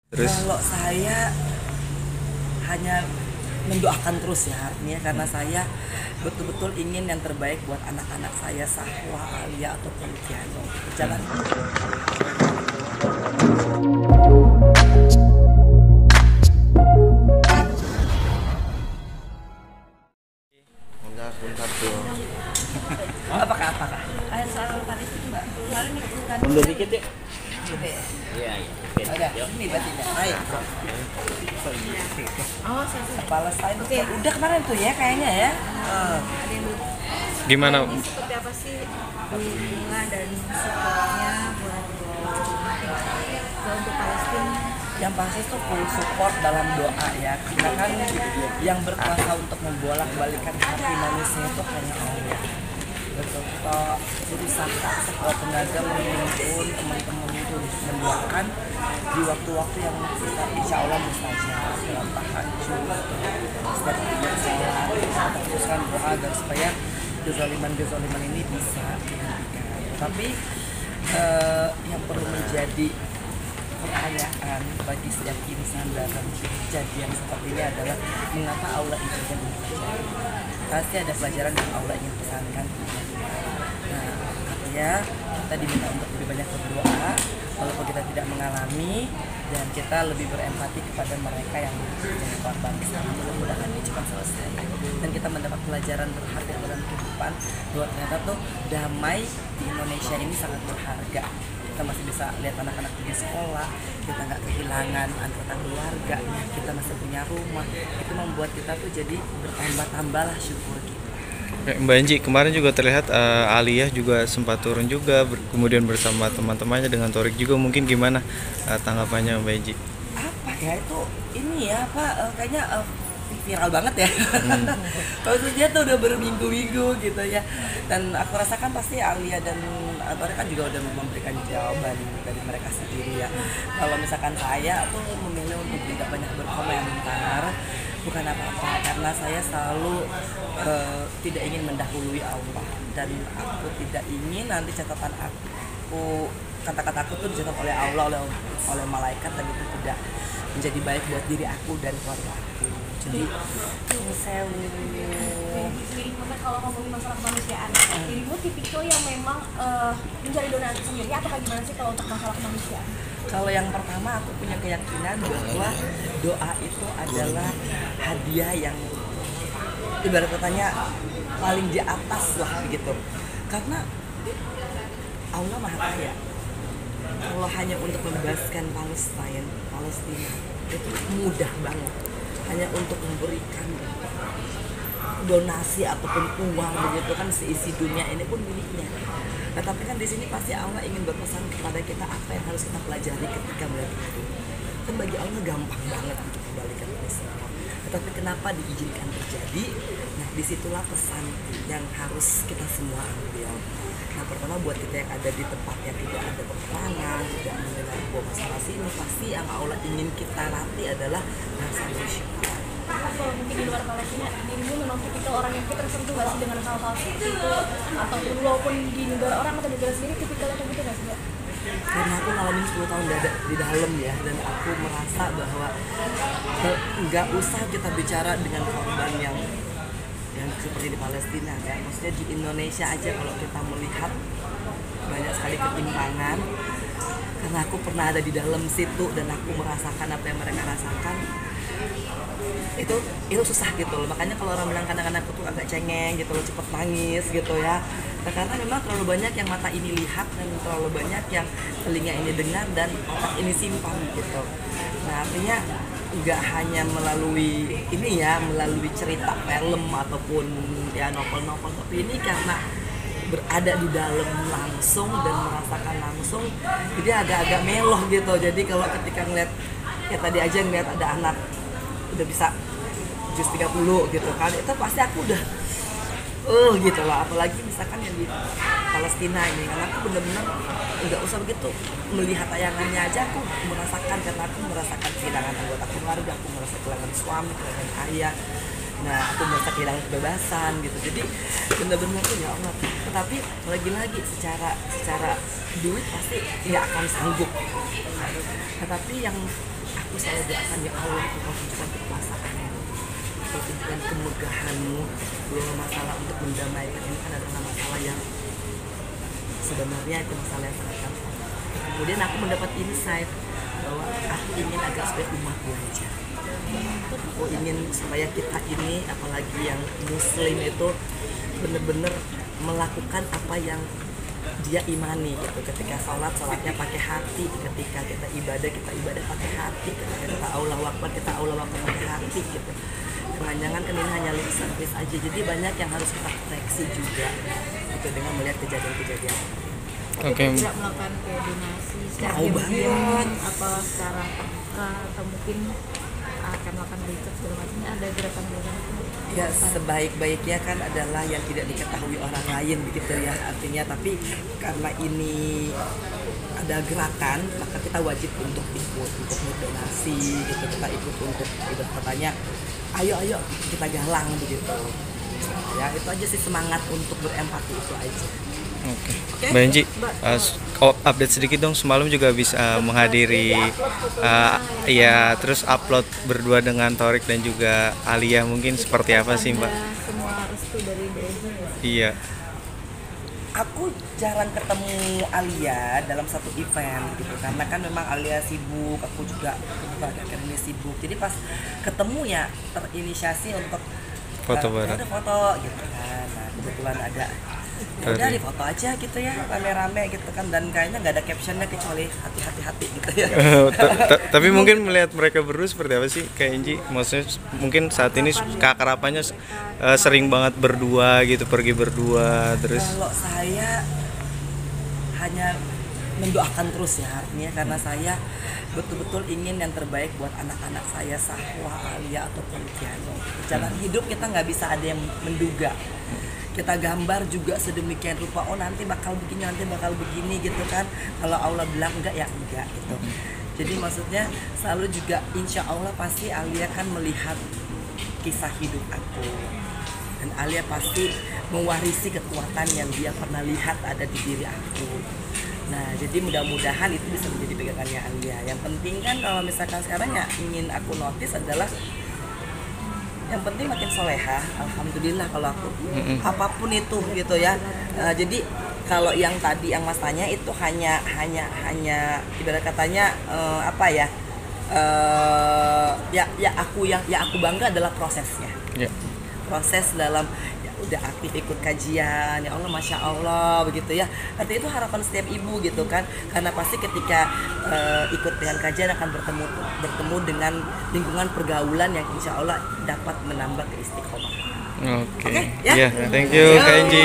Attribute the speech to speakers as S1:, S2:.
S1: Terus
S2: Kalau saya hanya mendoakan terus ya, artinya karena saya betul-betul ingin yang terbaik buat anak-anak saya, Sahwa, Alia ataupun Kiano. Jangan
S1: bentar tuh.
S2: apakah ayat soal tadi itu Mbak kemarin kan
S1: Mundur dikit yuk.
S2: gitu ya.
S1: Iya.
S2: Udah, ini batinnya. Baik.
S3: Oh, saya
S2: Palestine udah kemarin tuh ya kayaknya ya.
S3: ada yang lupa.
S4: Gimana?
S3: Ini seperti apa sih bunga dan supportnya buat untuk Palestina?
S2: Yang pasti tuh full support dalam doa ya, karena kan yang berkuasa untuk membolak-balikan hati manusia itu hanya Allah. Betul, kita jadi sekuat tenaga menghimpun teman-teman itu mendoakan di waktu-waktu yang kita insya Allah mustajab dalam tahajud, setiap kita sholat, kita teruskan doa agar supaya kezaliman ini bisa dihentikan. Tapi yang perlu menjadi pertanyaan bagi setiap insan dalam kejadian seperti ini adalah mengapa Allah izinkan ini terjadi? Pasti ada pelajaran yang Allah ingin pesankan. Nah, artinya kita diminta untuk lebih banyak berdoa, walaupun kita tidak mengalami, dan kita lebih berempati kepada mereka yang menjadi korban. Mudah-mudahan ini cepat selesai dan kita mendapat pelajaran berharga dalam kehidupan bahwa ternyata tuh damai di Indonesia ini sangat berharga. Kita masih bisa lihat anak-anak di sekolah, kita nggak kehilangan anggota keluarga, kita masih punya rumah. Itu membuat kita tuh jadi bertambah-tambahlah syukur kita.
S4: Mbak Enji, kemarin juga terlihat Aliyah juga sempat turun juga, kemudian bersama teman-temannya dengan Torik juga. Mungkin gimana tanggapannya Mbak Enji?
S2: Apa ya itu ini ya kayaknya viral banget ya. Terus dia tuh udah berminggu-minggu gitu ya. Dan aku rasakan pasti Alia dan Torik kan juga udah memberikan jawaban dari mereka sendiri ya. Kalau misalkan saya tuh memilih untuk tidak banyak berkomentar, bukan apa-apa karena saya selalu tidak ingin mendahului Allah, dan aku tidak ingin nanti catatan aku, kata-kata aku tuh dicatat oleh Allah, oleh malaikat, dan itu tidak menjadi baik buat diri aku dan keluarga aku. Jadi sewu.
S3: Sendiri kalau ngomongin masalah kemanusiaan, dirimu tipikal yang memang mencari donasi sendiri atau gimana sih kalau untuk masalah kemanusiaan?
S2: Kalau yang pertama aku punya keyakinan bahwa doa itu adalah hadiah yang ibarat katanya paling di atas lah gitu. Karena Allah Maha Kaya. Kalau hanya untuk membebaskan Palestina itu mudah banget. Hanya untuk memberikan donasi ataupun uang begitu kan, seisi dunia ini pun miliknya. Nah, tapi kan di sini pasti Allah ingin berpesan kepada kita apa yang harus kita pelajari ketika melihat itu. Kan bagi Allah gampang banget untuk kembalikan ini semua. Tetapi kenapa diizinkan terjadi? Nah, disitulah pesan yang harus kita semua ambil. Nah, pertama buat kita yang ada di tempat yang tidak ada peperangan, tidak mengenal masalah sini, pasti yang Allah ingin kita latih adalah rasa bersyukur.
S3: Kalau mungkin di luar Palestina, dirimu memang tipikal orang yang tersentuh nggak sih dengan hal-hal seperti itu, ataupun walaupun di negara orang atau negara sendiri tipikalnya kayak gitu nggak sih Mbak?
S2: Karena aku ngalamin 10 tahun di dalam ya, dan aku merasa bahwa nggak usah kita bicara dengan korban yang seperti di Palestina ya. Maksudnya di Indonesia aja kalau kita melihat banyak sekali ketimpangan, karena aku pernah ada di dalam situ dan aku merasakan apa yang mereka rasakan. Itu susah gitu loh. Makanya kalau orang bilang kadang-kadang aku tuh agak cengeng gitu loh, cepet nangis gitu ya. Nah, karena memang terlalu banyak yang mata ini lihat dan terlalu banyak yang telinga ini dengar dan otak ini simpan gitu. Nah, artinya nggak hanya melalui ini ya, melalui cerita film ataupun ya novel-novel, tapi ini karena berada di dalam langsung dan merasakan langsung, jadi agak-agak meloh gitu. Jadi kalau ketika ngeliat ya tadi aja ngeliat ada anak udah bisa jus 30 gitu kan, itu pasti aku udah gitu lah. Apalagi misalkan yang di Palestina ini, karena aku bener-bener nggak usah begitu melihat tayangannya aja aku merasakan, karena aku merasakan kehilangan anggota keluarga, aku merasa kehilangan suami, kehilangan ayah. Nah, aku merasa kehilangan kebebasan gitu. Jadi bener-bener tuh ya Allah. Tetapi lagi-lagi secara duit pasti nggak akan sanggup. Tetapi yang aku selalu doakan ya Allah itu kau tunjukkan kekuasaanmu, kau tunjukkan kemegahanmu bahwa masalah untuk mendamaikan ini kan adalah masalah yang sebenarnya itu masalah yang sangat gampang. Kemudian aku mendapat insight bahwa aku ingin agar supaya umat belajar. Aku ingin supaya kita ini, apalagi yang muslim itu benar-benar melakukan apa yang dia imani gitu. Ketika sholatnya pakai hati, ketika kita ibadah pakai hati, ketika kita Allahu Akbar pakai hati gitu. Jangan-jangan kan ini hanya lip service aja. Jadi banyak yang harus kita koreksi juga gitu dengan melihat kejadian-kejadian.
S4: Oke.
S1: Tidak melakukan kayak donasi secara
S2: Mau banget.
S1: apa secara terbuka atau mungkin akan melakukan riset segala macamnya, ada gerakan-gerakan itu?
S2: Ya sebaik-baiknya kan adalah yang tidak diketahui orang lain begitu ya, artinya. Tapi karena ini ada gerakan, maka kita wajib untuk ikut, untuk berdonasi gitu. Kita ikut untuk udah katanya ayo kita galang begitu ya. Itu aja sih, semangat untuk berempati itu aja.
S4: Oke. Mbak Enji, update sedikit dong, semalam juga bisa menghadiri ya terus upload berdua dengan Thorik dan juga Alia, mungkin seperti apa sih Mbak?
S1: Ada semua restu dari Mbak.
S4: Iya.
S2: Aku jarang ketemu Alia dalam satu event gitu, karena kan memang Alia sibuk, aku juga akhir-akhir ini sibuk. Jadi pas ketemu ya terinisiasi untuk
S4: Foto bareng.
S2: udah foto gitu kan. Nah kebetulan ada, ya udah di foto aja gitu ya, rame-rame gitu kan. Dan kayaknya nggak ada captionnya kecuali hati-hati gitu ya.
S4: Tapi mungkin melihat mereka berdua seperti apa sih kayak Enji? Maksudnya mungkin saat ini keakrabannya sering banget berdua gitu, pergi berdua terus.
S2: Kalau saya hanya mendoakan terus ya, artinya karena saya betul-betul ingin yang terbaik buat anak-anak saya, Sahwa, Alia ataupun Tiano. Jalan hidup kita nggak bisa ada yang menduga. Kita gambar juga sedemikian rupa, oh nanti bakal begini gitu kan. Kalau Allah bilang enggak ya enggak gitu. Jadi maksudnya selalu juga insya Allah pasti Alia kan melihat kisah hidup aku, dan Alia pasti mewarisi kekuatan yang dia pernah lihat ada di diri aku. Nah jadi mudah-mudahan itu bisa menjadi pegangannya Alia. Yang penting kan kalau misalkan sekarang ya ingin aku notice adalah yang penting makin soleha, alhamdulillah kalau aku apapun itu gitu ya. Jadi kalau yang tadi yang Mas tanya itu hanya ibarat katanya apa ya, ya aku bangga adalah prosesnya.
S4: Ya.
S2: Proses dalam ya udah aktif ikut kajian, ya Allah masya Allah begitu ya. Nanti itu harapan setiap ibu gitu kan, karena pasti ketika ikut dengan kajian akan bertemu dengan lingkungan pergaulan yang insya Allah dapat menambah keistiqomahan.
S4: Oke.
S2: Ya.
S4: Thank you Kak Enji.